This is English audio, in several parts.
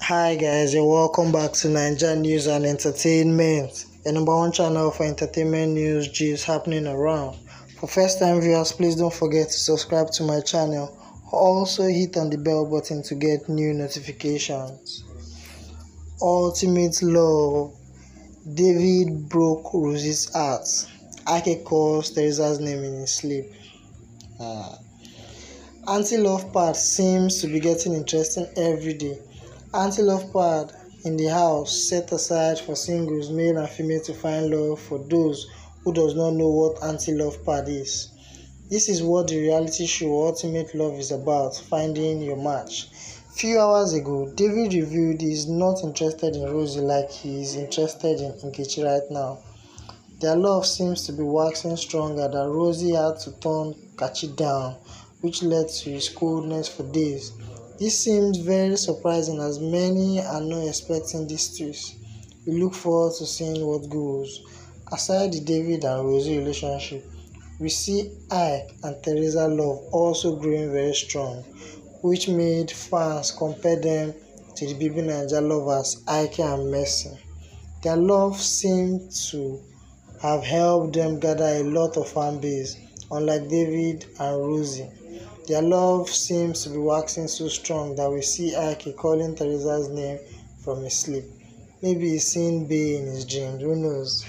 Hi guys, and welcome back to Nigeria News and Entertainment, the number one channel for entertainment news gist happening around. For first time viewers, please don't forget to subscribe to my channel. Also hit on the bell button to get new notifications. Ultimate love. David broke Rosie's heart. Ike calls Teresa's name in his sleep. Anti-love part seems to be getting interesting every day. Anti-love pad in the house set aside for singles, male and female, to find love. For those who does not know what anti-love pad is, this is what the reality show Ultimate Love is about, finding your match. Few hours ago, David revealed he is not interested in Rosie like he is interested in Nkechi right now. Their love seems to be waxing stronger that Rosie had to turn Kachi down, which led to his coldness for days. This seems very surprising as many are not expecting this twist. We look forward to seeing what goes. Aside the David and Rosie relationship, we see Ike and Teresa love also growing very strong, which made fans compare them to the Baby Naija lovers Ike and Mercy. Their love seemed to have helped them gather a lot of fan base, unlike David and Rosie. Their love seems to be waxing so strong that we see Ike calling Teresa's name from his sleep. Maybe he's seeing Bay in his dreams, who knows?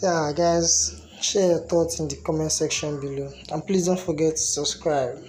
Yeah, guys, share your thoughts in the comment section below, and please don't forget to subscribe.